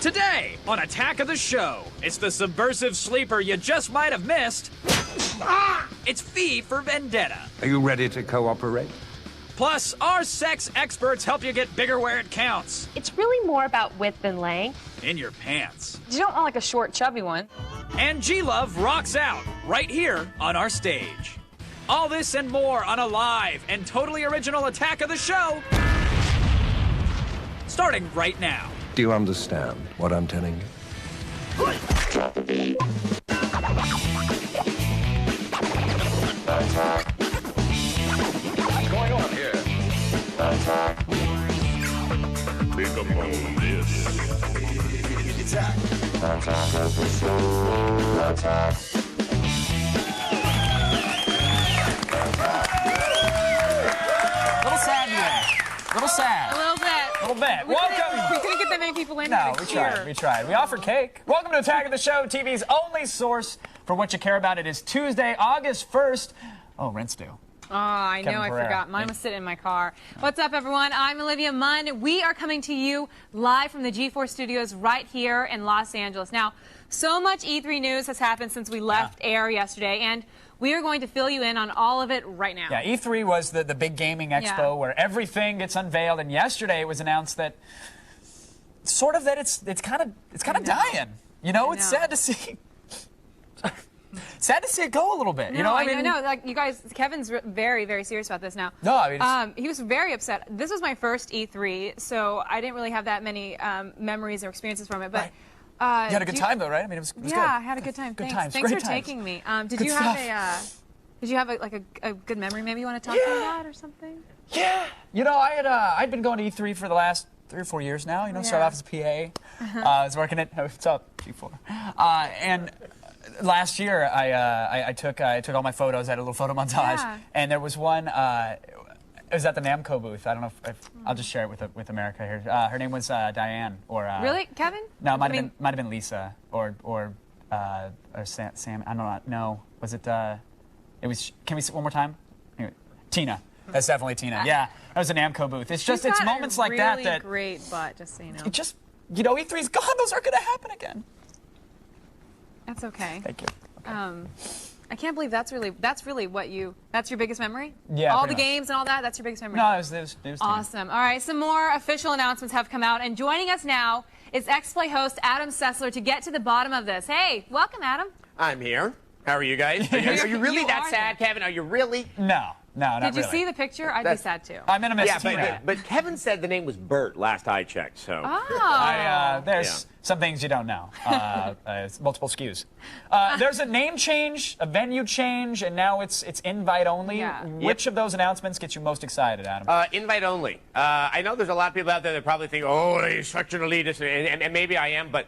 Today on Attack of the Show, it's the subversive sleeper you just might have missed. It's V for Vendetta. Are you ready to cooperate? Plus, our sex experts help you get bigger where it counts. It's really more about width than length. In your pants. You don't want like a short, chubby one. And G-Love rocks out right here on our stage. All this and more on a live and totally original Attack of the Show, starting right now. Do you understand what I'm telling you? What's going on here? Think among this. Attack. Little sad today. Little sad. A little bit. Little bit. Welcome. We couldn't get that many people in. No, to we cheer. tried. We tried. We offered cake. Welcome to Attack of the Show, TV's only source for what you care about. It is Tuesday, August 1st. Oh, rent's due. Oh, I know, I forgot. Mine was sitting in my car. What's up, everyone? I'm Olivia Munn. We are coming to you live from the G4 studios right here in Los Angeles. Now, so much E3 news has happened since we left air yesterday, and we are going to fill you in on all of it right now. Yeah, E3 was the big gaming expo where everything gets unveiled, and yesterday it was announced that sort of that it's kind of dying. You know, it's sad to see. Sad to see it go a little bit. No, you know, I mean, know. Like you guys, Kevin's very, very serious about this now. No, I mean, he was very upset. This was my first E3, so I didn't really have that many memories or experiences from it. But you had a good time though, right? I mean, it was good. I had a good time. Good Thanks. times. Thanks Great for times. taking me. Good stuff. Did you have a good memory? Maybe you want to talk to me about or something? Yeah. You know, I'd been going to E3 for the last 3 or 4 years now. You know, started off as a PA. I was working at what's up, G4, and last year I took all my photos. I had a little photo montage, and there was one. It was at the Namco booth. I don't know if I'll just share it with America here. Her name was Diane, or really, Kevin? No, it might have been Lisa or Sam. I don't know. No, was it? It was. Can we see it one more time? Anyway, Tina. That's definitely Tina. Yeah, that was a Namco booth. It's just it's moments like that that great butt. Just so you know. It just E3's gone. Those aren't going to happen again. That's okay. Thank you. Okay. I can't believe that's really that's your biggest memory? Yeah. All the games and all that, that's your biggest memory? No, it was awesome. All right, some more official announcements have come out, and joining us now is X-Play host Adam Sessler to get to the bottom of this. Hey, welcome, Adam. I'm here. How are you guys? Are you really that sad, Kevin? Are you really? No, not Did you really. see the picture? I'd be sad too. I'm in a mess. Yeah, but Kevin said the name was Bert last I checked, so. Oh. There's some things you don't know. It's multiple SKUs. There's a name change, a venue change, and now it's invite only. Yeah. Which of those announcements gets you most excited, Adam? Invite only. I know there's a lot of people out there that probably think, oh, he's such an elitist, and maybe I am, but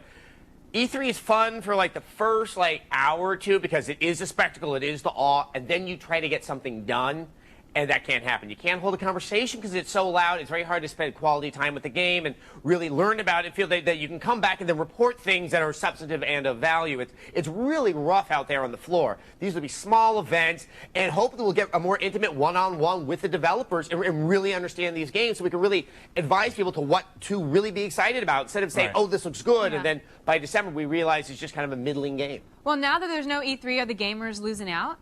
E3 is fun for like the first hour or two because it is a spectacle, it is the awe, and then you try to get something done, and that can't happen. You can't hold a conversation because it's so loud. It's very hard to spend quality time with the game and really learn about it, feel that you can come back and then report things that are substantive and of value. It's really rough out there on the floor. These will be small events, and hopefully we'll get a more intimate one-on-one with the developers and really understand these games so we can really advise people to what to really be excited about instead of saying, oh, this looks good, and then by December we realize it's just kind of a middling game. Well, now that there's no E3, are the gamers losing out?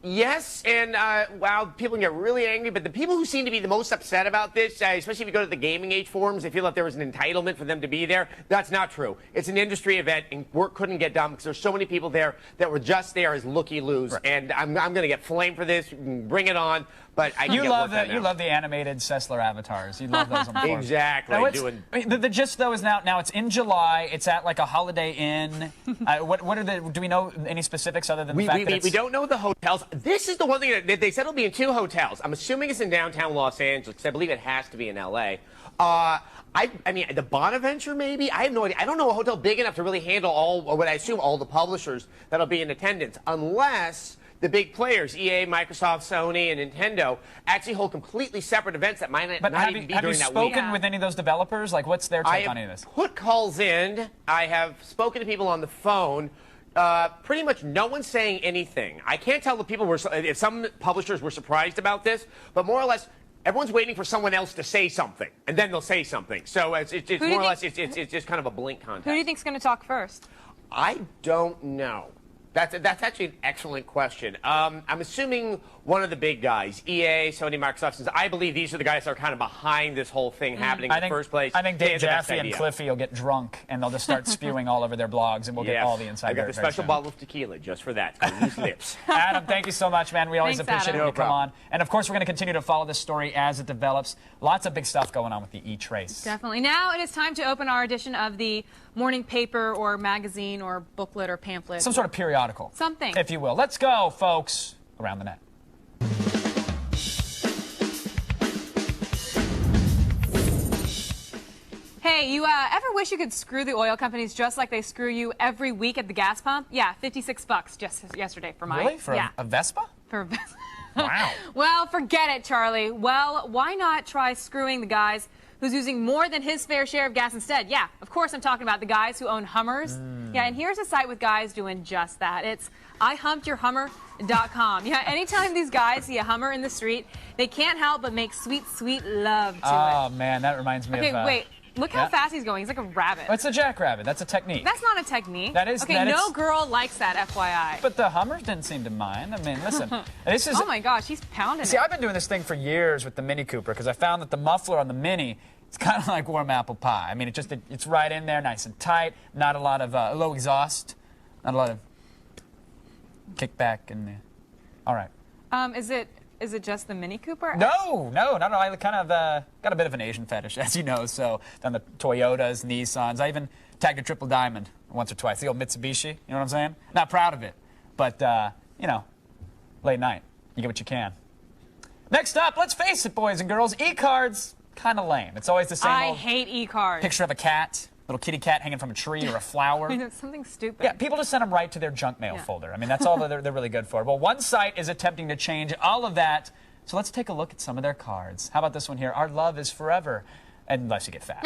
Yes, and wow, people can get really angry, but the people who seem to be the most upset about this, especially if you go to the Gaming Age forums, they feel like there was an entitlement for them to be there. That's not true. It's an industry event, and work couldn't get done because there's so many people there that were just there as looky-loos, and I'm going to get flamed for this. Bring it on. But I you love the animated Sessler avatars. You love those on the floor. Exactly. Now the gist though is now it's in July. It's at like a Holiday Inn. What are do we know any specifics other than the fact that we don't know the hotels. This is the one thing that they said it'll be in 2 hotels. I'm assuming it's in downtown Los Angeles because I believe it has to be in LA. I mean, the Bonaventure maybe? I have no idea. I don't know a hotel big enough to really handle what I assume all the publishers that'll be in attendance, unless the big players, EA, Microsoft, Sony, and Nintendo, actually hold completely separate events that might not even be during that week. Have you spoken with any of those developers? Like, what's their take on any of this? I have put calls in. I have spoken to people on the phone. Pretty much no one's saying anything. I can't tell if some publishers were surprised about this, but more or less everyone's waiting for someone else to say something, and then they'll say something. So it's more or less it's just kind of a blink contest. Who do you think's going to talk first? I don't know. That's actually an excellent question. I'm assuming one of the big guys, EA, Sony, Microsoft, since I believe these are the guys that are kind of behind this whole thing happening in the first place. I think Dave They had the best Jaffe and idea. Cliffy will get drunk, and they'll just start spewing all over their blogs, and we'll get Yes. all the inside I got dirt the very special soon. bottle of tequila just for that. It's called Loose Lips. Adam, thank you so much, man. We always Thanks, appreciate Adam. it when No you come problem. on. And, of course, we're going to continue to follow this story as it develops. Lots of big stuff going on with the E-Trace. Definitely. Now it is time to open our edition of the morning paper or magazine or booklet or pamphlet. Some sort of periodical. Something. If you will. Let's go, folks, around the net. Hey, you ever wish you could screw the oil companies just like they screw you every week at the gas pump? Yeah, $56 just yesterday for mine. Really? For yeah. a Vespa? For Wow. Well, forget it, Charlie. Well, why not try screwing the guys who's using more than his fair share of gas instead? Yeah, of course I'm talking about the guys who own Hummers. Yeah, and here's a site with guys doing just that. It's ihumpedyourhummer.com. Yeah, anytime these guys see a Hummer in the street, they can't help but make sweet, sweet love to Oh, it. man, that reminds me Okay, of... wait. Look how yeah. fast he's going. He's like a rabbit. It's a jackrabbit. That's a technique. That's not a technique. That is- Okay, that no is- girl likes that, FYI. But the Hummers didn't seem to mind. I mean, listen, this is... Oh my gosh, he's pounding See, it. I've been doing this thing for years with the Mini Cooper because I found that the muffler on the Mini, it's kind of like warm apple pie. I mean, it's right in there, nice and tight, not a lot of low exhaust, not a lot of kickback and... all right. Is it just the Mini Cooper? No, not at all. I kind of got a bit of an Asian fetish, as you know, so done the Toyotas, Nissans. I even tagged a Triple Diamond once or twice, the old Mitsubishi, you know what I'm saying? Not proud of it, but, you know, late night, you get what you can. Next up, let's face it, boys and girls, e-cards, kind of lame. It's always the same I old hate e-cards. picture of a cat, little kitty cat hanging from a tree or a flower. I mean, it's something stupid. Yeah, people just send them right to their junk mail folder. I mean, that's all that they're really good for. Well, one site is attempting to change all of that. So let's take a look at some of their cards. How about this one here? Our love is forever, unless you get fat.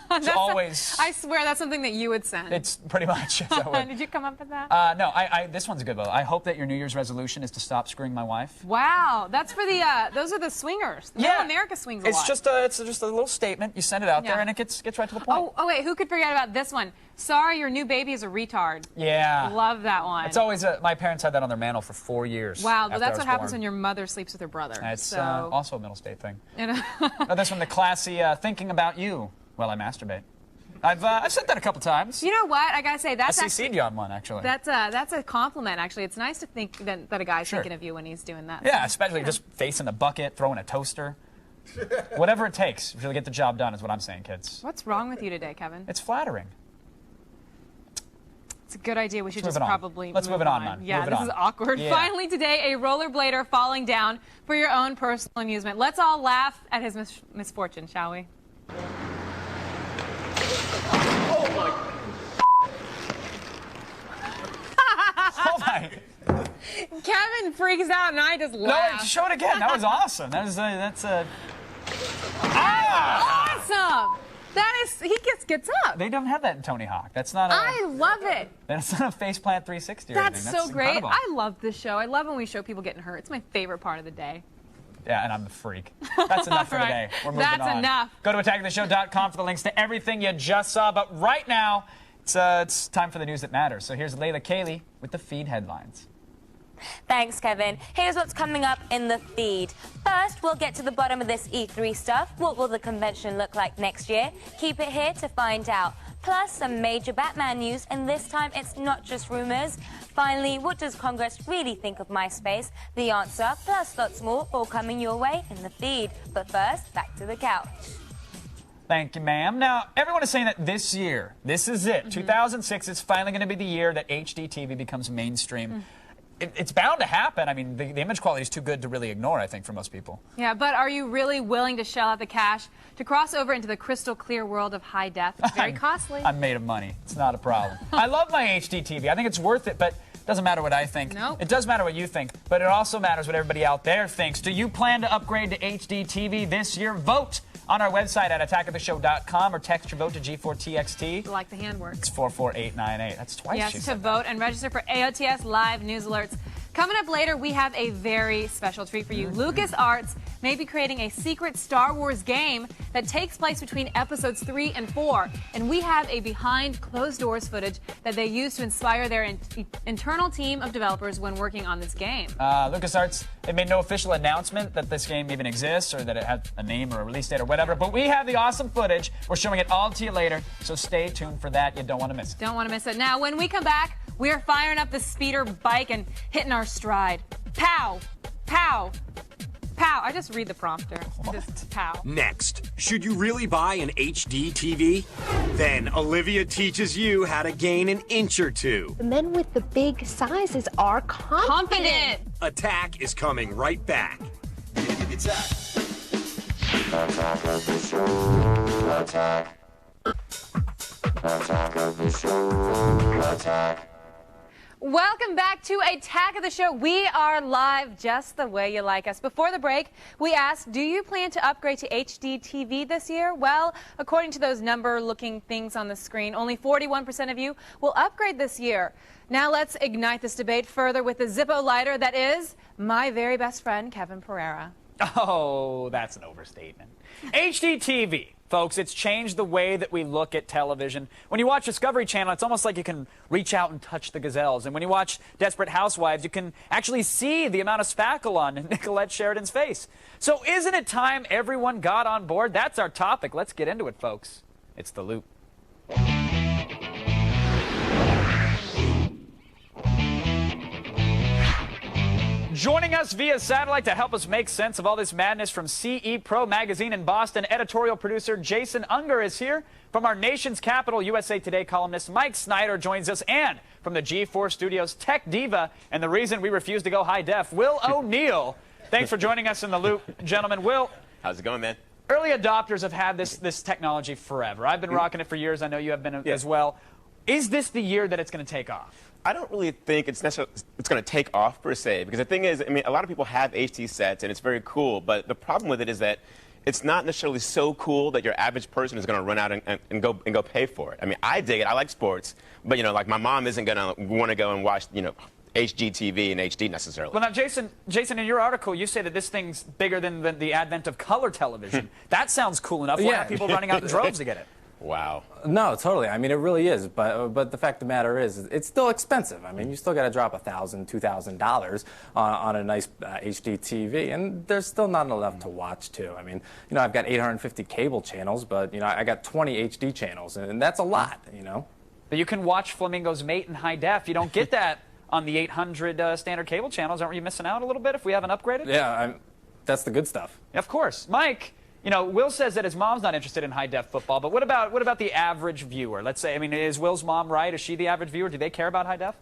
That's always... I swear that's something that you would send. It's pretty much. Did you come up with that? No, this one's a good one. I hope that your New Year's resolution is to stop screwing my wife. Wow, that's for the those are the swingers. Middle America swings a lot. It's just a little statement. You send it out there, and it gets right to the point. Oh wait, who could forget about this one? Sorry, your new baby is a retard. Yeah. Love that one. It's always my parents had that on their mantle for 4 years. Wow, but after that's I was what happens born. when your mother sleeps with her brother. It's so, also a middle state thing. you know. Oh, this one, the classy thinking about you while I masturbate. I've said that a couple times. You know what? I gotta say I that's CC'd you on one, actually. that's a compliment. Actually, it's nice to think that a guy's Sure. thinking of you when he's doing that. Yeah, especially just facing the bucket, throwing a toaster. Whatever it takes to really get the job done is what I'm saying, kids. What's wrong with you today, Kevin? It's flattering. It's a good idea. We should Let's just move it on. probably Let's move it on, man. Yeah, Move it this on. is awkward. Yeah. Finally today, a rollerblader falling down for your own personal amusement. Let's all laugh at his misfortune, shall we? Oh my! Kevin freaks out and I just No, laugh. show it again. That was awesome. That's Awesome! That is, he gets up. They don't have that in Tony Hawk. That's not a. I love it. That's not a faceplant 360 or That's anything. so great. Incredible. I love this show. I love when we show people getting hurt. It's my favorite part of the day. Yeah, and I'm the freak. That's enough for Right. today. We're moving That's on. enough. Go to attackoftheshow.com for the links to everything you just saw. But right now, it's time for the news that matters. So here's Layla Cayley with the feed headlines. Thanks, Kevin. Here's what's coming up in the feed. First, we'll get to the bottom of this E3 stuff. What will the convention look like next year? Keep it here to find out. Plus, some major Batman news, and this time it's not just rumors. Finally, what does Congress really think of MySpace? The answer, plus lots more, all coming your way in the feed. But first, back to the couch. Thank you, ma'am. Now, everyone is saying that this year, this is it. 2006 is finally going to be the year that HD TV becomes mainstream. It's bound to happen. I mean, the image quality is too good to really ignore, I think, for most people. Yeah, but are you really willing to shell out the cash to cross over into the crystal clear world of high def? It's very costly. I'm made of money. It's not a problem. I love my HD TV. I think it's worth it, but it doesn't matter what I think. Nope. It does matter what you think, but it also matters what everybody out there thinks. Do you plan to upgrade to HD TV this year? Vote on our website at attackoftheshow.com or text your vote to G4TXT. Like the handwork. It's 44898. That's twice. Yes, she to said vote and register for AOTS live news alerts Coming up later, we have a very special treat for you. LucasArts may be creating a secret Star Wars game that takes place between episodes 3 and 4. And we have a behind closed doors footage that they used to inspire their internal team of developers when working on this game. LucasArts, they made no official announcement that this game even exists or that it had a name or a release date or whatever, but we have the awesome footage. We're showing it all to you later, so stay tuned for that. You don't want to miss it. Don't want to miss it. Now, when we come back, we are firing up the speeder bike and hitting our stride. Pow! Pow! Pow! I just read the prompter. Just pow. Next, should you really buy an HD TV? Then Olivia teaches you how to gain an inch or two. The men with the big sizes are confident. Attack is coming right back. Welcome back to Attack of the Show. We are live just the way you like us. Before the break, we asked, do you plan to upgrade to HD TV this year? Well, according to those number-looking things on the screen, only 41% of you will upgrade this year. Now let's ignite this debate further with the Zippo lighter that is my very best friend, Kevin Pereira. Oh, that's an overstatement. HD TV. Folks, it's changed the way that we look at television. When you watch Discovery Channel, it's almost like you can reach out and touch the gazelles. And when you watch Desperate Housewives, you can actually see the amount of spackle on Nicolette Sheridan's face. So isn't it time everyone got on board? That's our topic. Let's get into it, folks. It's The Loop. Joining us via satellite to help us make sense of all this madness from CE Pro Magazine in Boston, editorial producer Jason Unger is here. From our nation's capital, USA Today columnist Mike Snyder joins us. And from the G4 Studios tech diva and the reason we refuse to go high def, Will O'Neill. Thanks for joining us in The Loop, gentlemen. Will. How's it going, man? Early adopters have had this technology forever. I've been rocking it for years. I know you have been as well. Is this the year that it's going to take off? I don't really think it's necessarily it's going to take off per se, because the thing is, I mean, a lot of people have HD sets and it's very cool, but the problem with it is that it's not necessarily so cool that your average person is going to run out and go pay for it. I mean, I dig it. I like sports, but like my mom isn't going to want to go and watch HGTV and HD necessarily. Well, now, Jason, in your article, you say that this thing's bigger than the advent of color television. That sounds cool enough. Why are people running out in droves to get it? Wow. No, totally. I mean, it really is. But the fact of the matter is, it's still expensive. I mean, you still got to drop $1,000, $2,000 on a nice HD TV, and there's still not enough to watch too. I mean, I've got 850 cable channels, but I got 20 HD channels, and that's a lot. But you can watch Flamingo's Mate in high def. You don't get that on the 800 standard cable channels. Aren't we missing out a little bit if we haven't upgraded? Yeah, that's the good stuff. Of course, Mike. Will says that his mom's not interested in high-def football, but what about the average viewer? Let's say, I mean, is Will's mom right? Is she the average viewer? Do they care about high-def?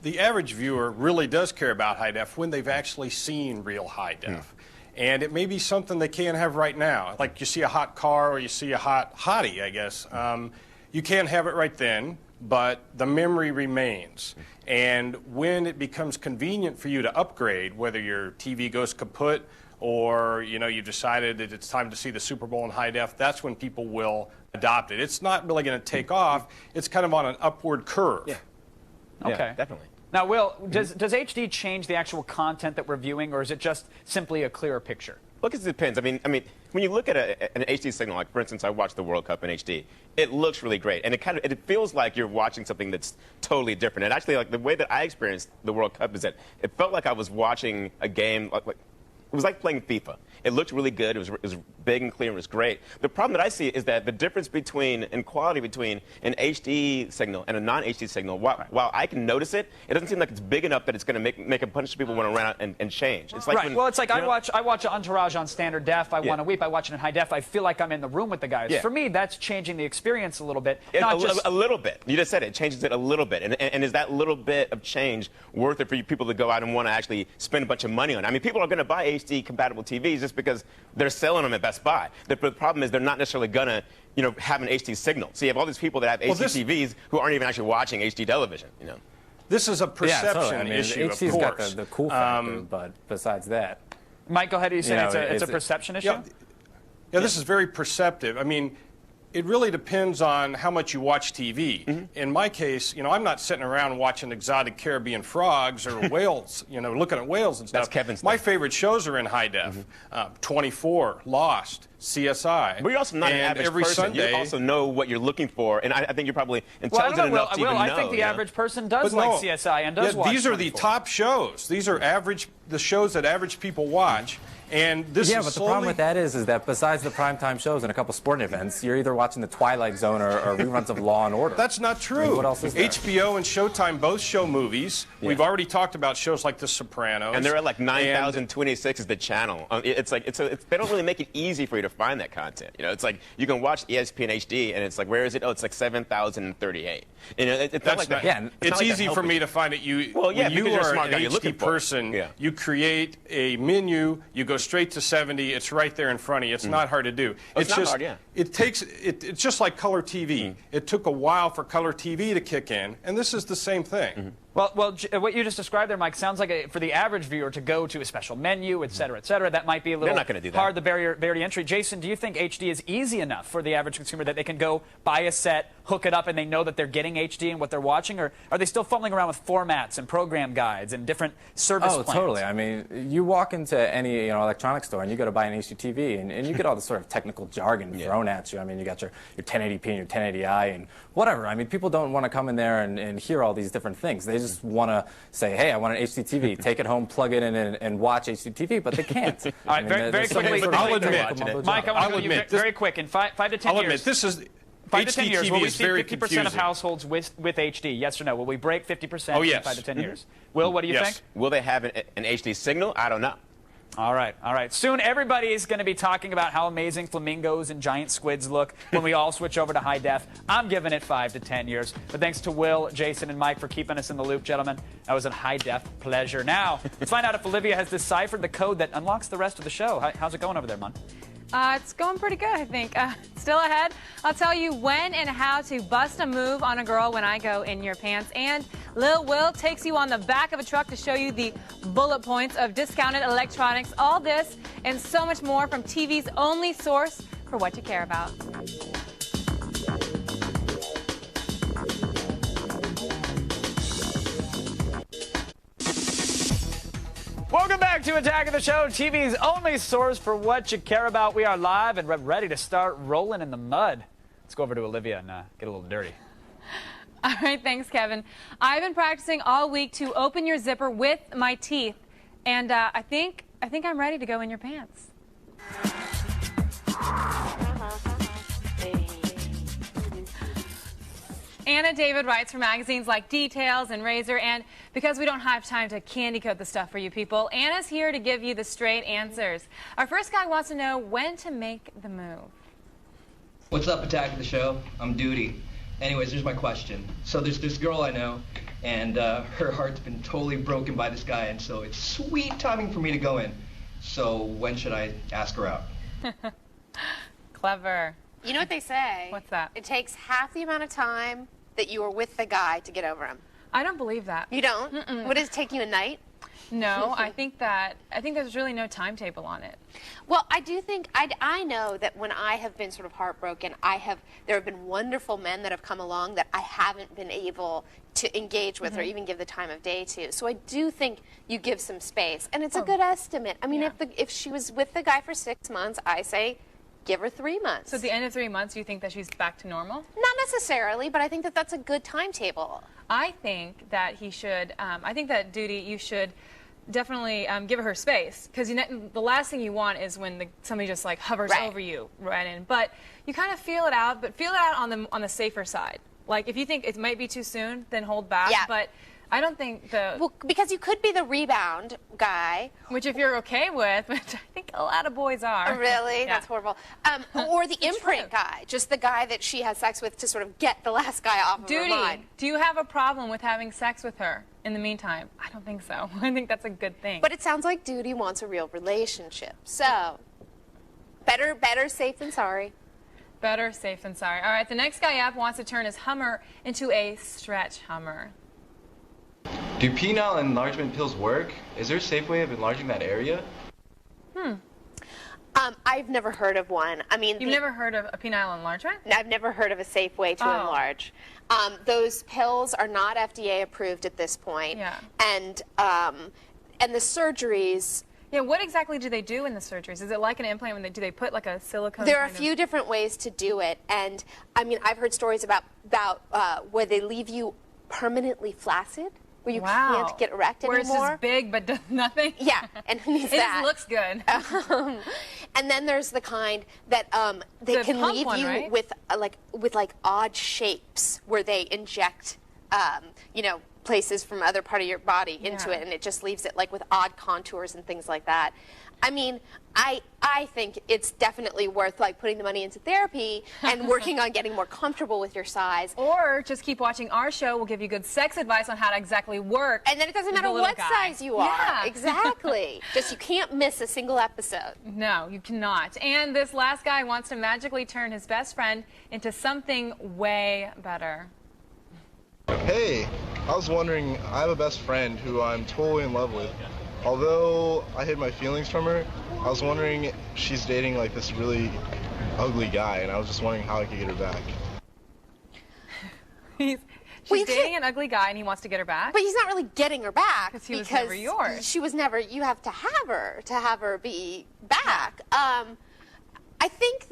The average viewer really does care about high-def when they've actually seen real high-def. And it may be something they can't have right now. Like you see a hot car or you see a hottie, I guess. You can't have it right then, but the memory remains. And when it becomes convenient for you to upgrade, whether your TV goes kaput, or you decided that it's time to see the Super Bowl in high def, that's when people will adopt it. It's not really going to take off. It's kind of on an upward curve. Yeah. Okay. Yeah, definitely. Now, Will, does HD change the actual content that we're viewing, or is it just simply a clearer picture? Look, it depends. I mean, when you look at an HD signal, like for instance, I watched the World Cup in HD. It looks really great, and it feels like you're watching something that's totally different. And actually, like the way that I experienced the World Cup is that it felt like I was watching a game it was like playing FIFA. It looked really good. It was big and clear. It was great. The problem that I see is that the difference in quality between an HD signal and a non-HD signal, while I can notice it, it doesn't seem like it's big enough that it's going to make a bunch of people want to run out and change. It's like well, it's like I watch Entourage on standard def. I want to weep. I watch it in high def. I feel like I'm in the room with the guys. Yeah. For me, that's changing the experience a little bit. A little bit. You just said it. It changes it a little bit. And is that little bit of change worth it for you people to go out and want to actually spend a bunch of money on? I mean, people are going to buy HD-compatible TVs just because they're selling them at Best Buy. The problem is they're not necessarily going to, have an HD signal. So you have all these people that have HD TVs who aren't even actually watching HD television, This is a perception issue, HD's of course. got the cool factor, but besides that... Mike, go ahead. You say it's a perception issue? Yeah, this is very perceptive. I mean, It really depends on how much you watch TV. Mm-hmm. In my case, I'm not sitting around watching exotic Caribbean frogs or whales, looking at whales and stuff. That's Kevin's My thing. favorite shows are in high def. 24, Lost, CSI. But you're also not an and average every person. Sunday, You also know what you're looking for, and I think you're probably Well, I don't intelligent know, enough to even know. I think the average person does But like no, CSI and does watch these are the 24. top shows. These are the shows that average people watch. And this Yeah, is but the slowly... problem with that is that besides the primetime shows and a couple sporting events, you're either watching The Twilight Zone or reruns of Law and Order. That's not true. I mean, what else is there? HBO and Showtime both show movies. Yeah. We've already talked about shows like The Sopranos. And they're at like 9,026 is the channel. It's like they don't really make it easy for you to find that content. It's like you can watch ESPN HD, and it's like, where is it? Oh, it's like 7,038. It's not like that. It's easy for me to find it. Well, yeah, when you because you're a are smart guy, an you're looking HD for it. person, Yeah. you create a menu, you go straight to 70, it's right there in front of you. It's not hard to do. It's not just hard, yeah. It's just like color TV. It took a while for color TV to kick in, and this is the same thing. Well, what you just described there, Mike, sounds like for the average viewer to go to a special menu, et cetera, that might be a little They're not gonna do that. hard, the barrier to entry. Jason, do you think HD is easy enough for the average consumer that they can go buy a set, hook it up, and they know that they're getting HD and what they're watching? Or are they still fumbling around with formats and program guides and different service plans? Totally. I mean, you walk into any electronics store and you go to buy an HD TV and you get all the sort of technical jargon thrown at you. I mean, you got your 1080p and your 1080i and whatever. I mean, people don't want to come in there and hear all these different things. They just want to say, hey, I want an HD TV. Take it home, plug it in, and watch HD TV, but they can't. All right, very quickly, I'll admit, Mike, I want to go very quick. In 5 to 10 I'll years. admit, this is 5 to 10 years, HDTV will we is see very 50% confusing. of households with HD? Yes or no? Will we break 50% Oh, in yes. 5 to 10 years? Will, what do you think? Will they have an HD signal? I don't know. All right. Soon everybody is going to be talking about how amazing flamingos and giant squids look when we all switch over to high def. I'm giving it 5 to 10 years. But thanks to Will, Jason, and Mike for keeping us in the loop, gentlemen. That was a high def pleasure. Now, let's find out if Olivia has deciphered the code that unlocks the rest of the show. How's it going over there, Mon? It's going pretty good, I think. Still ahead, I'll tell you when and how to bust a move on a girl when I go in your pants. And Lil Will takes you on the back of a truck to show you the bullet points of discounted electronics. All this and so much more from TV's only source for what you care about. Welcome back to Attack of the Show, TV's only source for what you care about. We are live and ready to start rolling in the mud. Let's go over to Olivia and get a little dirty. All right, thanks, Kevin. I've been practicing all week to open your zipper with my teeth, and I think I'm ready to go in your pants. Anna David writes for magazines like Details and Razor, and because we don't have time to candy coat the stuff for you people, Anna's here to give you the straight answers. Our first guy wants to know when to make the move. What's up, Attack of the Show? I'm Duty. Anyways, here's my question. So there's this girl I know, and her heart's been totally broken by this guy, and so it's sweet timing for me to go in. So when should I ask her out? Clever. You know what they say? What's that? It takes half the amount of time that you were with the guy to get over him. I don't believe that. You don't? What does it take you a night? No, I think there's really no timetable on it. Well, I do think, I know that when I have been sort of heartbroken, there have been wonderful men that have come along that I haven't been able to engage with or even give the time of day to. So I do think you give some space, and it's a good estimate. I mean, if she was with the guy for 6 months, I say give her 3 months. So at the end of 3 months, you think that she's back to normal? Not necessarily, but I think that that's a good timetable. I think that he should, I think that Duty, you should definitely give her space, because the last thing you want is when somebody just like hovers over you right in. But you kind of feel it out, but feel it out on the safer side. Like if you think it might be too soon, then hold back. Yeah. But I don't think Well, because you could be the rebound guy. Which if you're okay with, which I think a lot of boys are. Really? Yeah. That's horrible. Or the imprint guy, just the guy that she has sex with to sort of get the last guy off of her mind. Duty, do you have a problem with having sex with her in the meantime? I don't think so. I think that's a good thing. But it sounds like Duty wants a real relationship. So, better safe than sorry. Better safe than sorry. All right, the next guy up wants to turn his Hummer into a stretch Hummer. Do penile enlargement pills work? Is there a safe way of enlarging that area? I've never heard of one. I mean, you've never heard of a penile enlargement? I've never heard of a safe way to enlarge. Those pills are not FDA approved at this point. Yeah. And the surgeries. Yeah, what exactly do they do in the surgeries? Is it like an implant? Do they put like a silicone? There are a few different ways to do it, and I mean, I've heard stories about where they leave you permanently flaccid, where you can't get erect anymore. Where it's just big but does nothing. Yeah, and who needs that? It just looks good. And then there's the kind that they can leave you right? with odd shapes where they inject, you know, places from other part of your body into it, and it just leaves it like with odd contours and things like that. I mean, I think it's definitely worth like putting the money into therapy and working on getting more comfortable with your size. Or just keep watching our show. We'll give you good sex advice on how to exactly work. And then it doesn't matter what size you are. Yeah. Exactly. Just you can't miss a single episode. No, you cannot. And this last guy wants to magically turn his best friend into something way better. Hey, I was wondering, I have a best friend who I'm totally in love with. Although I hid my feelings from her, I was wondering, she's dating like this really ugly guy, and I was just wondering how I could get her back. She's dating an ugly guy and he wants to get her back? But he's not really getting her back because he was never yours. She was never, you have to have her be back. I think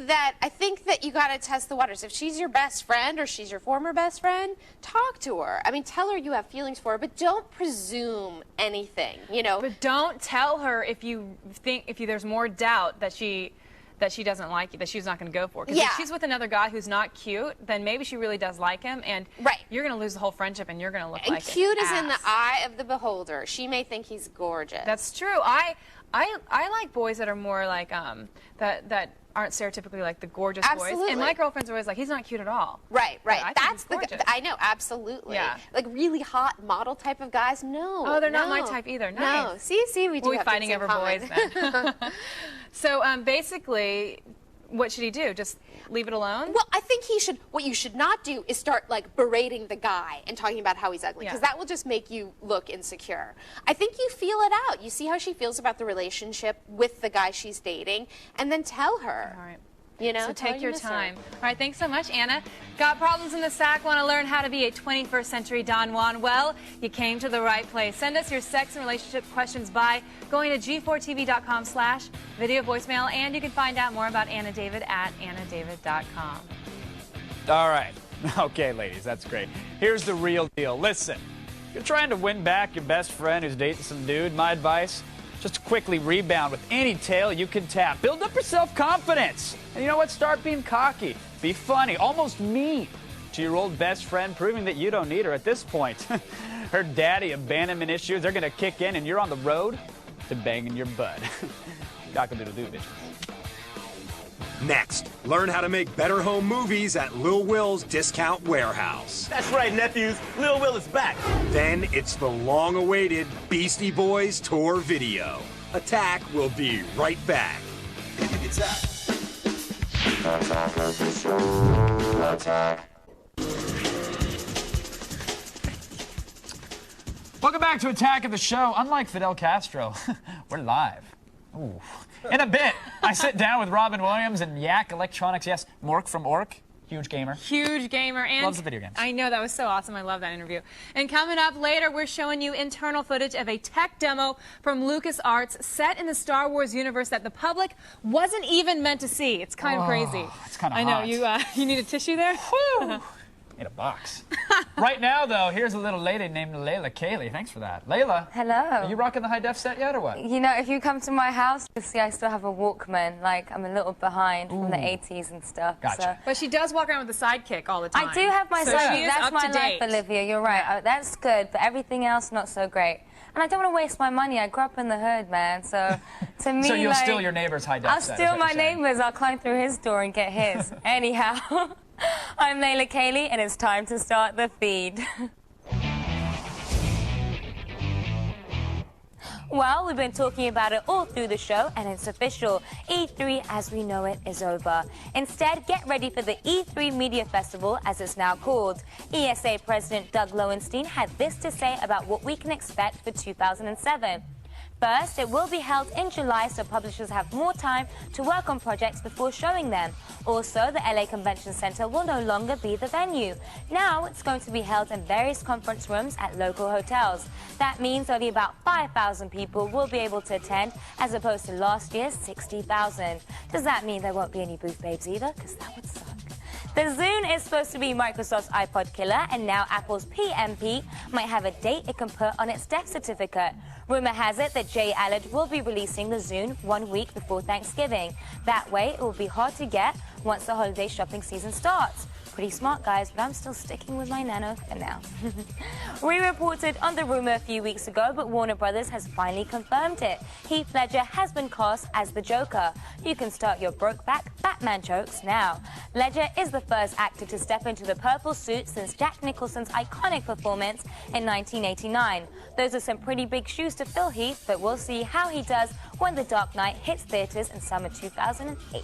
that you got to test the waters. If she's your best friend or she's your former best friend, talk to her. I mean, tell her you have feelings for her, but don't presume anything, you know. But don't tell her if there's more doubt that she doesn't like you, that she's not going to go for it. Because if she's with another guy who's not cute, then maybe she really does like him, and you're going to lose the whole friendship, and you're going to look like cute is in the eye of the beholder. She may think he's gorgeous. That's true. I like boys that are more like that aren't stereotypically like the gorgeous boys. And my girlfriend's always like, he's not cute at all. Right. That's I know, absolutely. Yeah. Like really hot model type of guys, no. Oh, they're not my type either. Nice. No. See, we do we'll have be fighting things in over common. boys then. So basically, what should he do? Just leave it alone? Well, I think what you should not do is start like berating the guy and talking about how he's ugly, because that will just make you look insecure. I think you feel it out. You see how she feels about the relationship with the guy she's dating, and then tell her. All right. You know, so take your time. All right, thanks so much, Anna. Got problems in the sack? Want to learn how to be a 21st century Don Juan? Well, you came to the right place. Send us your sex and relationship questions by going to g4tv.com/video voicemail, and you can find out more about Anna David at annadavid.com. All right. Okay, ladies, that's great. Here's the real deal. Listen, you're trying to win back your best friend who's dating some dude. My advice, just to quickly rebound with any tale you can tap. Build up your self-confidence. And you know what? Start being cocky. Be funny, almost mean to your old best friend, proving that you don't need her at this point. Her daddy abandonment issues, they're going to kick in, and you're on the road to banging your bud. Cock-a-doodle-doo, bitch. Next, learn how to make better home movies at Lil Will's Discount Warehouse. That's right, nephews. Lil Will is back. Then it's the long-awaited Beastie Boys tour video. Attack will be right back. Welcome back to Attack of the Show. Unlike Fidel Castro, we're live. Ooh. In a bit, I sit down with Robin Williams and Yak Electronics. Yes, Mork from Ork. Huge gamer. Huge gamer. And loves the video games. I know, that was so awesome. I love that interview. And coming up later, we're showing you internal footage of a tech demo from LucasArts set in the Star Wars universe that the public wasn't even meant to see. It's kind of crazy. It's kind of hot. I know. You need a tissue there? Whew. In a box. Right now, though, here's a little lady named Layla Kaylee. Thanks for that. Layla. Hello. Are you rocking the high-def set yet, or what? You know, if you come to my house, you'll see I still have a Walkman. Like, I'm a little behind from the 80s and stuff. Gotcha. So. But she does walk around with a sidekick all the time. I do have my sidekick. That's my life, Olivia. You're right. That's good. But everything else, not so great. And I don't want to waste my money. I grew up in the hood, man. So, to me, so you'll steal your neighbor's high-def I'll set? I'll steal my neighbor's. I'll climb through his door and get his. Anyhow. I'm Layla Kaylee, and it's time to start the feed. Well, we've been talking about it all through the show, and it's official. E3, as we know it, is over. Instead, get ready for the E3 Media Festival, as it's now called. ESA President Doug Lowenstein had this to say about what we can expect for 2007. First, it will be held in July so publishers have more time to work on projects before showing them. Also, the LA Convention Center will no longer be the venue. Now, it's going to be held in various conference rooms at local hotels. That means only about 5,000 people will be able to attend, as opposed to last year's 60,000. Does that mean there won't be any booth babes either? Because that would suck. The Zune is supposed to be Microsoft's iPod killer, and now Apple's PMP might have a date it can put on its death certificate. Rumor has it that Jay Allard will be releasing the Zune 1 week before Thanksgiving. That way, it will be hard to get once the holiday shopping season starts. Pretty smart, guys, but I'm still sticking with my Nano for now. We reported on the rumor a few weeks ago, but Warner Brothers has finally confirmed it. Heath Ledger has been cast as the Joker. You can start your Brokeback Batman jokes now. Ledger is the first actor to step into the purple suit since Jack Nicholson's iconic performance in 1989. Those are some pretty big shoes to fill, Heath, but we'll see how he does when The Dark Knight hits theaters in summer 2008.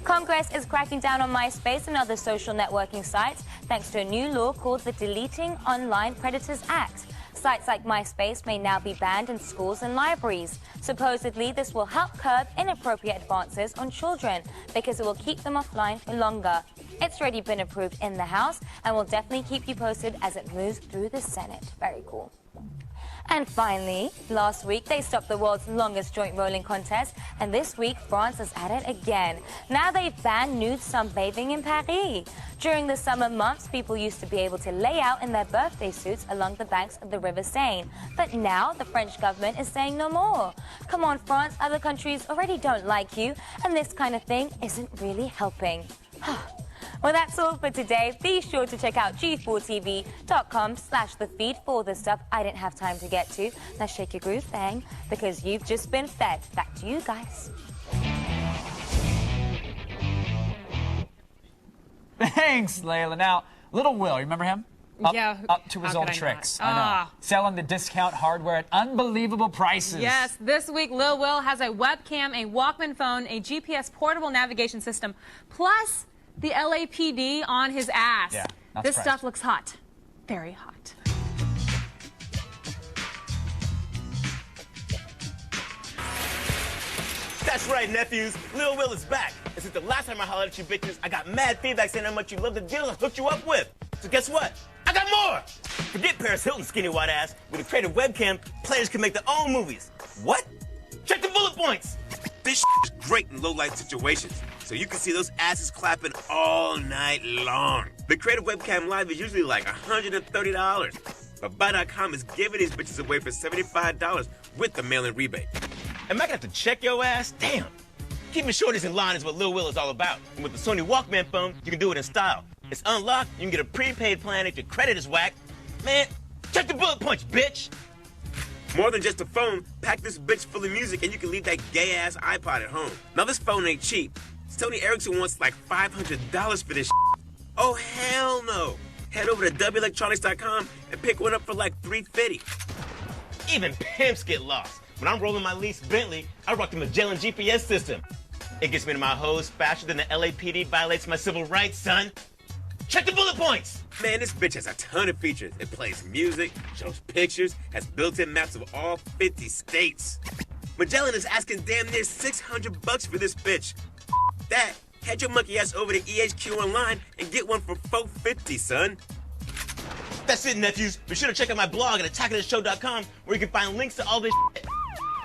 Congress is cracking down on MySpace and other social networking sites thanks to a new law called the Deleting Online Predators Act. Sites like MySpace may now be banned in schools and libraries. Supposedly, this will help curb inappropriate advances on children because it will keep them offline for longer. It's already been approved in the House and will definitely keep you posted as it moves through the Senate. Very cool. And finally, last week they stopped the world's longest joint rolling contest, and this week France is at it again. Now they've banned nude sunbathing in Paris. During the summer months, people used to be able to lay out in their birthday suits along the banks of the River Seine. But now the French government is saying no more. Come on, France, other countries already don't like you, and this kind of thing isn't really helping. Well, that's all for today. Be sure to check out g4tv.com/thefeed for all the stuff I didn't have time to get to. Now shake your groove thing, because you've just been fed. Back to you guys. Thanks, Layla. Now, Little Will, you remember him? Up to his old tricks. I know. Selling the discount hardware at unbelievable prices. Yes, this week Lil Will has a webcam, a Walkman phone, a GPS portable navigation system, plus the LAPD on his ass. Yeah, this stuff looks hot. Very hot. That's right, nephews. Lil Will is back. And since the last time I hollered at you bitches, I got mad feedback saying how much you love the deals I hooked you up with. So guess what? I got more! Forget Paris Hilton's skinny white ass. With a creative webcam, players can make their own movies. What? Check the bullet points! This is great in low-light situations, so you can see those asses clapping all night long. The Creative Webcam Live is usually like $130, but Buy.com is giving these bitches away for $75 with the mail-in rebate. Am I gonna have to check your ass? Damn! Keeping shorties in line is what Lil Will is all about. And with the Sony Walkman phone, you can do it in style. It's unlocked, you can get a prepaid plan if your credit is whack. Man, check the bullet points, bitch! More than just a phone, pack this bitch full of music and you can leave that gay-ass iPod at home. Now, this phone ain't cheap. Sony Ericsson wants like $500 for this shit. Oh, hell no. Head over to welectronics.com and pick one up for like $350. Even pimps get lost. When I'm rolling my leased Bentley, I rock the Magellan GPS system. It gets me to my hoes faster than the LAPD violates my civil rights, son. Check the bullet points! Man, this bitch has a ton of features. It plays music, shows pictures, has built-in maps of all 50 states. Magellan is asking damn near $600 for this bitch. That, head your monkey ass over to EHQ Online and get one for $450, son. That's it, nephews. Be sure to check out my blog at attackoftheshow.com where you can find links to all this shit.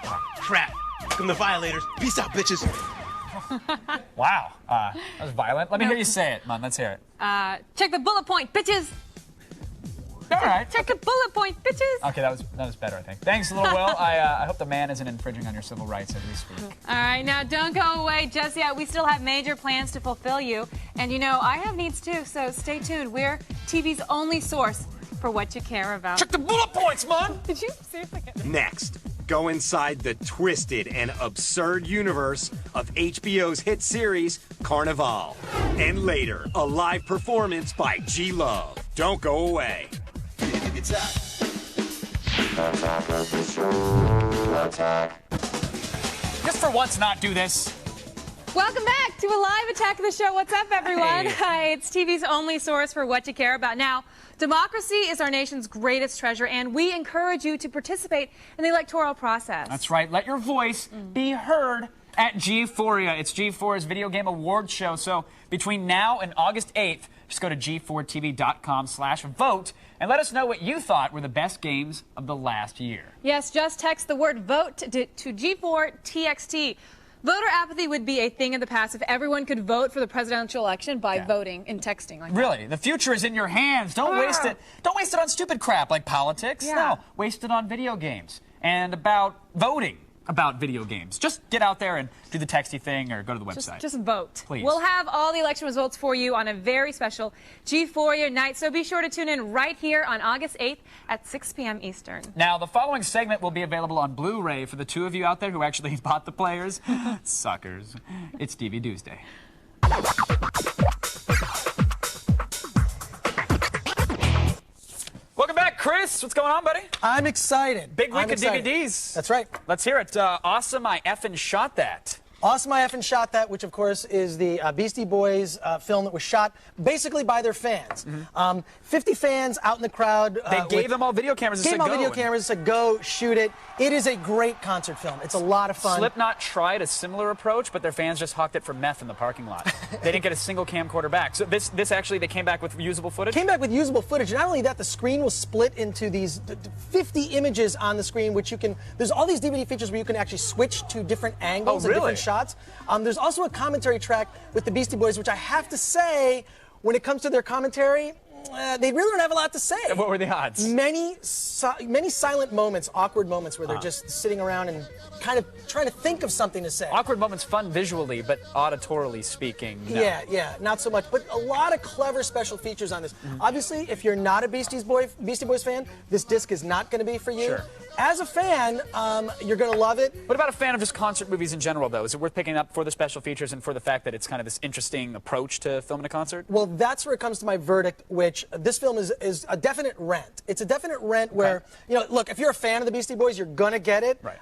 Oh, crap. Come the violators. Peace out, bitches. Wow. That was violent. Let me hear you say it, man. Let's hear it. Check the bullet point, bitches. All right. Check the bullet point, bitches. Okay, that was better, I think. Thanks, Little Will. I hope the man isn't infringing on your civil rights as we speak. All right, now don't go away just yet. We still have major plans to fulfill you. And you know, I have needs too, so stay tuned. We're TV's only source for what you care about. Check the bullet points, man! Did you seriously get that? Next, go inside the twisted and absurd universe of HBO's hit series, Carnival. And later, a live performance by G-Love. Don't go away. Just for once not do this. Welcome back to a live Attack of the Show. What's up, everyone? Hey. Hi, it's TV's only source for what you care about. Now, democracy is our nation's greatest treasure, and we encourage you to participate in the electoral process. That's right. Let your voice be heard at G4ia. It's G4's video game awards show. So between now and August 8th, just go to g4tv.com/vote and let us know what you thought were the best games of the last year. Yes, just text the word VOTE to G4TXT. Voter apathy would be a thing of the past if everyone could vote for the presidential election by voting and texting like that. Really, the future is in your hands. Don't waste it. Don't waste it on stupid crap like politics. Yeah. No, waste it on video games and about voting about video games. Just get out there and do the texty thing or go to the website. Just vote. Please. We'll have all the election results for you on a very special G4ia night, so be sure to tune in right here on August 8th at 6 p.m. Eastern. Now, the following segment will be available on Blu-ray for the two of you out there who actually bought the players. Suckers. It's DVD Tuesday. Welcome back, Chris. What's going on, buddy? I'm excited. Big week I'm of excited. DVDs. That's right. Let's hear it. Awesome, I effing shot that. Awesome, I effing shot that, which of course is the Beastie Boys film that was shot basically by their fans. 50 fans out in the crowd. They gave them all video cameras and Gave said them all go. video cameras, said go, shoot it. It is a great concert film. It's a lot of fun. Slipknot tried a similar approach, but their fans just hawked it for meth in the parking lot. They didn't get a single camcorder back. So this actually, they came back with usable footage? Came back with usable footage. Not only that, the screen was split into these 50 images on the screen, which you can, there's all these DVD features where you can actually switch to different angles and different shots. There's also a commentary track with the Beastie Boys, which I have to say, when it comes to their commentary, they really don't have a lot to say. What were the odds? Many silent moments, awkward moments where they're just sitting around and kind of trying to think of something to say. Awkward moments, fun visually, but auditorily speaking, no. Yeah, not so much. But a lot of clever special features on this. Obviously, if you're not a Beastie Boys fan, this disc is not going to be for you. Sure. As a fan, you're going to love it. What about a fan of just concert movies in general, though? Is it worth picking up for the special features and for the fact that it's kind of this interesting approach to filming a concert? Well, that's where it comes to my verdict, which this film is a definite rent. It's a definite rent where, you know, look, if you're a fan of the Beastie Boys, you're going to get it. Right.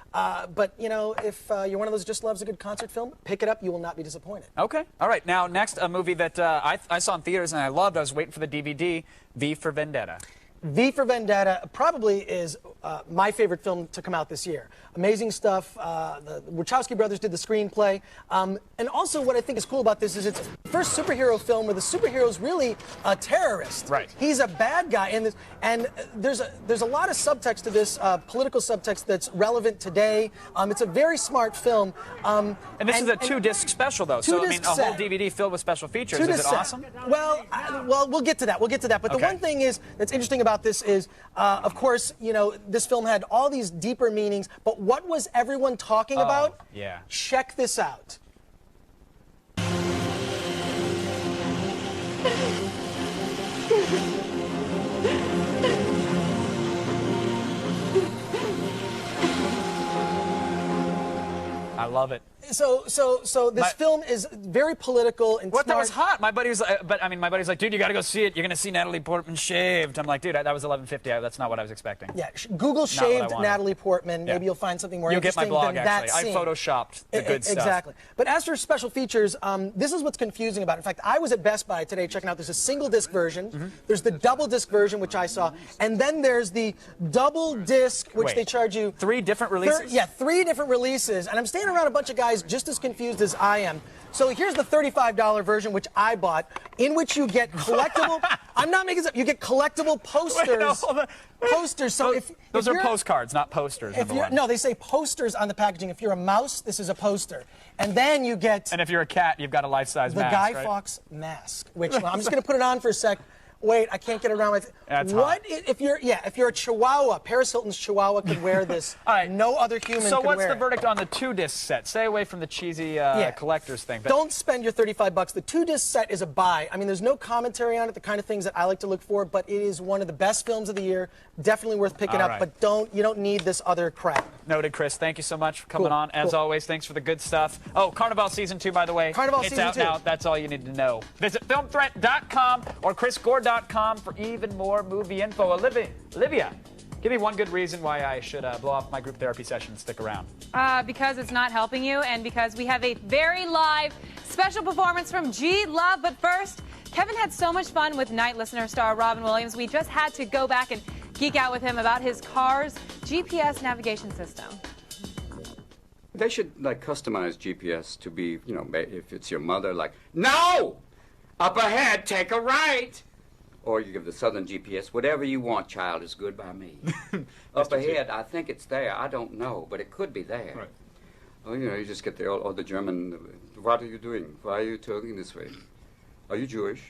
But, you know, if you're one of those who just loves a good concert film, pick it up. You will not be disappointed. Okay. All right. Now, next, a movie that I saw in theaters and I loved. I was waiting for the DVD, V for Vendetta. V for Vendetta probably is my favorite film to come out this year. Amazing stuff. The Wachowski brothers did the screenplay. And also what I think is cool about this is it's the first superhero film where the superhero is really a terrorist. Right. He's a bad guy. And there's a lot of subtext to this, political subtext that's relevant today. It's a very smart film. And this is a two-disc special, though. So, I mean, a whole DVD filled with special features. Is it awesome? Well, we'll get to that. We'll get to that. But the one thing that's interesting about this is, of course, you know, this film had all these deeper meanings, but what was everyone talking about? Yeah. Check this out. I love it. So this film is very political and What? That was smart. hot. My buddy was, my buddy's like, dude, you got to go see it. You're gonna see Natalie Portman shaved. I'm like, dude, that was $11.50. That's not what I was expecting. Yeah, Google Not what I shaved wanted. Natalie Portman. Maybe you'll find something more You'll get interesting my blog, than actually. that I scene. photoshopped the good stuff. Exactly. But as for special features, this is what's confusing about it. In fact, I was at Best Buy today checking out. There's a single disc version. There's the double disc version, which I saw. And then there's the double disc, which they charge you. 3 different releases? 3 different releases. And I'm standing around a bunch of guys just as confused as I am. So here's the $35 version, which I bought, in which you get collectible. I'm not making this up. You get collectible posters. Wait, no, hold on. Posters. So Those if are you're- postcards, not posters. if Number you're, one. no, they say posters on the packaging. If you're a mouse, this is a poster. And then you get And if you're a cat, you've got a life-size the mask, Guy right? Fawkes mask, which well, I'm just going to put it on for a sec. Wait, I can't get it around my. That's what hot. if you're a Chihuahua? Paris Hilton's Chihuahua could wear this. All right. No other human So could what's wear the it. verdict on the 2-disc set? Stay away from the cheesy collector's thing. But Don't spend your $35. The 2-disc set is a buy. I mean, there's no commentary on it, the kind of things that I like to look for, but it is one of the best films of the year. Definitely worth picking All up, right. but you don't need this other crap. Noted, Chris. Thank you so much for coming Cool, on. As cool. always, thanks for the good stuff. Oh, Carnival Season 2, by the way. Carnival it's Season out 2. now. That's all you need to know. Visit filmthreat.com or chrisgore.com for even more movie info. Olivia, Give me one good reason why I should blow off my group therapy session and stick around. Because it's not helping you, and because we have a very live special performance from G Love. But first, Kevin had so much fun with Night Listener star Robin Williams. We just had to go back and geek out with him about his car's GPS navigation system. They should like customize GPS to be, you know, if it's your mother, like, no! Up ahead, take a right! Or you give the Southern GPS, whatever you want, child, is good by me. Up ahead, I think it's there. I don't know, but it could be there. Right. Oh, you know, you just get there, or the German, what are you doing? Why are you turning this way? Are you Jewish?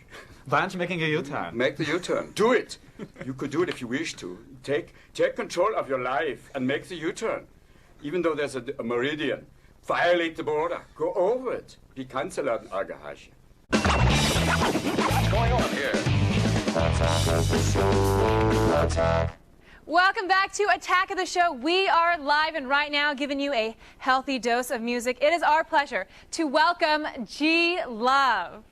Why aren't you making a U-turn? Make the U-turn. Do it! You could do it if you wish to. Take control of your life and make the U-turn. Even though there's a meridian. Violate the border. Go over it. Be Kanzler in Argehasche. What's going on here? Welcome back to Attack of the Show. We are live and right now giving you a healthy dose of music. It is our pleasure to welcome G Love.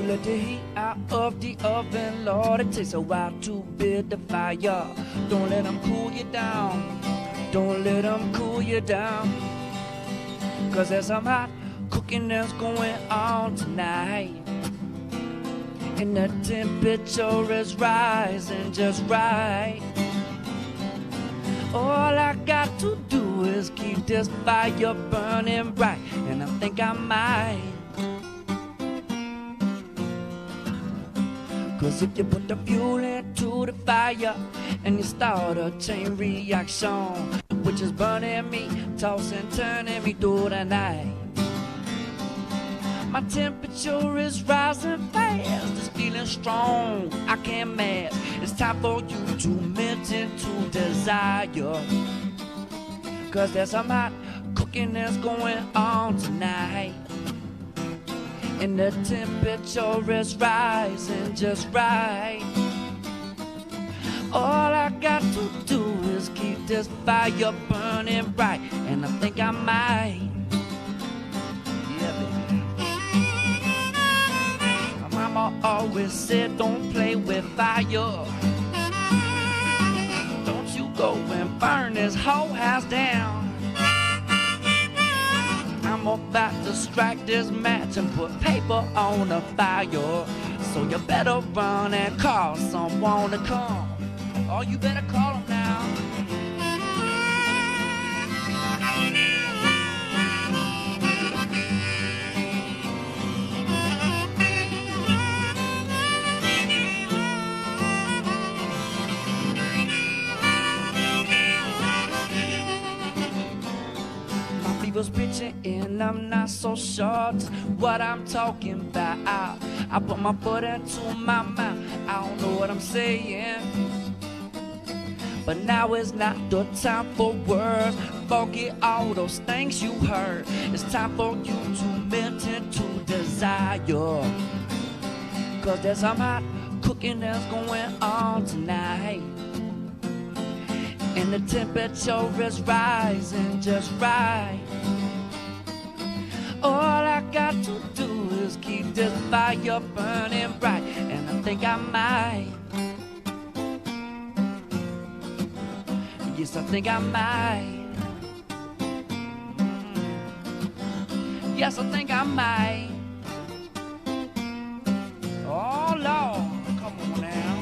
Let the heat out of the oven, Lord, it takes a while to build the fire. Don't let them cool you down. Don't let them cool you down. Cause there's some hot cooking that's going on tonight. And the temperature is rising just right. All I got to do is keep this fire burning bright. And I think I might. Cause if you put the fuel into the fire and you start a chain reaction, which is burning me, tossing, turning me through the night. My temperature is rising fast, it's feeling strong, I can't match. It's time for you to melt into desire. Cause there's some hot cooking that's going on tonight. And the temperature is rising just right. All I got to do is keep this fire burning bright. And I think I might. Yeah, baby. My mama always said don't play with fire. Don't you go and burn this whole house down. I'm about to strike this match and put paper on the fire. So you better run and call someone to come. Oh, you better call them now. Was pitching and I'm not so sure just what I'm talking about. I put my foot into my mouth, I don't know what I'm saying. But now is not the time for words. Forget all those things you heard. It's time for you to melt into desire. Cause there's some hot cooking that's going on tonight. And the temperature is rising just right. All I got to do is keep this fire burning bright. And I think I might. Yes, I think I might. Yes, I think I might. Oh, Lord, come on now.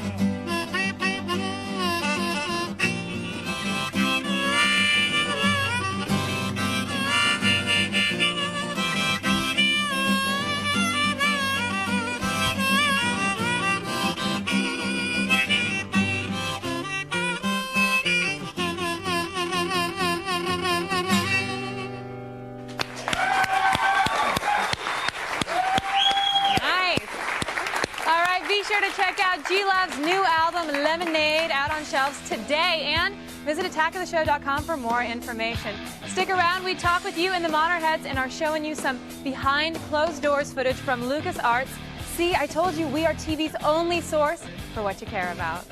sure to check out G-Love's new album, Lemonade, out on shelves today. And visit attackoftheshow.com for more information. Stick around. We talk with you in the Motorheads and are showing you some behind closed doors footage from LucasArts. See, I told you we are TV's only source for what you care about.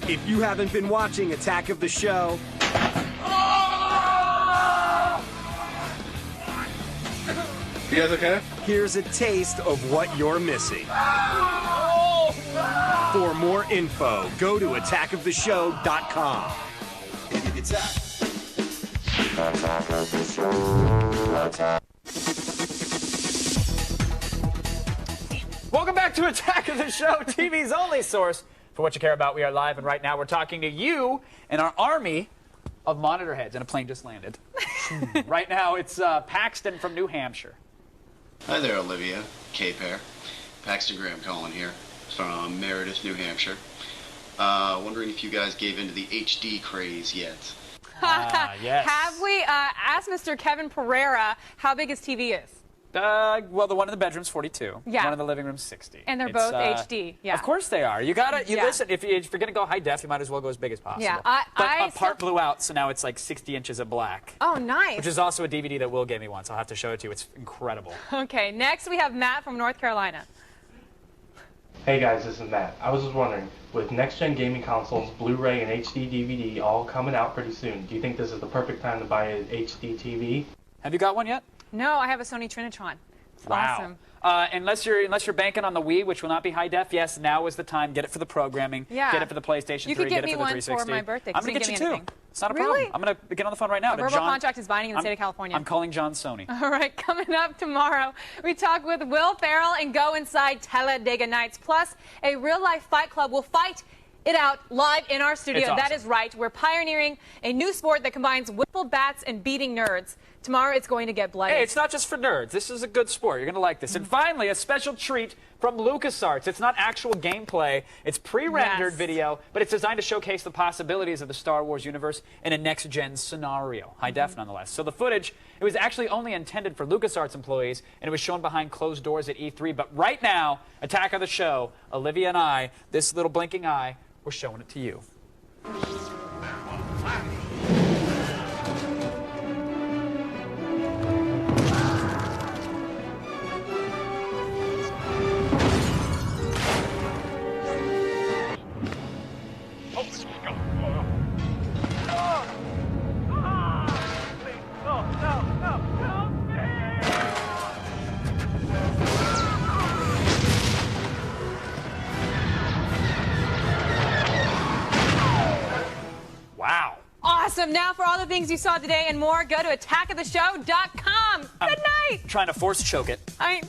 If you haven't been watching Attack of the Show, You guys okay? here's a taste of what you're missing. For more info, go to attackoftheshow.com. Welcome back to Attack of the Show, TV's only source for what you care about. We are live, and right now we're talking to you and our army of monitor heads, and a plane just landed. Right now it's Paxton from New Hampshire. Hi there, Olivia, K-Pair. Paxton Graham calling here from Meredith, New Hampshire. Wondering if you guys gave into the HD craze yet. Yes. Have we asked Mr. Kevin Pereira how big his TV is? Well, the one in the bedroom's 42. Yeah. One in the living room's 60. And they're both HD. Yeah. Of course they are. You gotta, Yeah. listen, if you're gonna go high def, you might as well go as big as possible. Yeah, But I a part blew out, so now it's like 60 inches of black. Oh, nice. Which is also a DVD that Will gave me once. I'll have to show it to you. It's incredible. Okay, next we have Matt from North Carolina. Hey guys, this is Matt. I was just wondering, with next-gen gaming consoles, Blu-ray, and HD DVD all coming out pretty soon, do you think this is the perfect time to buy an HD TV? Have you got one yet? No, I have a Sony Trinitron. It's Wow. awesome. Unless you're banking on the Wii, which will not be high def, yes, now is the time. Get it for the programming. Yeah. Get it for the PlayStation 3. You could get get it me for the one 360. for my birthday, 'cause I'm you going to didn't get you give me two. anything. It's not a Really? problem. I'm going to get on the phone right now. A verbal contract is binding in the state of California. I'm calling John Sony. All right, coming up tomorrow, we talk with Will Ferrell and go inside Talladega Nights. Plus, a real-life fight club will fight it out live in our studio. It's awesome. That is right. We're pioneering a new sport that combines wiffle bats and beating nerds. Tomorrow, it's going to get bloody. Hey, it's not just for nerds. This is a good sport. You're going to like this. And finally, a special treat from LucasArts. It's not actual gameplay. It's pre-rendered Yes. video, but it's designed to showcase the possibilities of the Star Wars universe in a next-gen scenario. High def, nonetheless. So the footage, it was actually only intended for LucasArts employees, and it was shown behind closed doors at E3. But right now, Attack of the Show, Olivia and I, this little blinking eye, we're showing it to you. Wow. Awesome. Now, for all the things you saw today and more, go to attackoftheshow.com. Good night. Trying to force choke it. I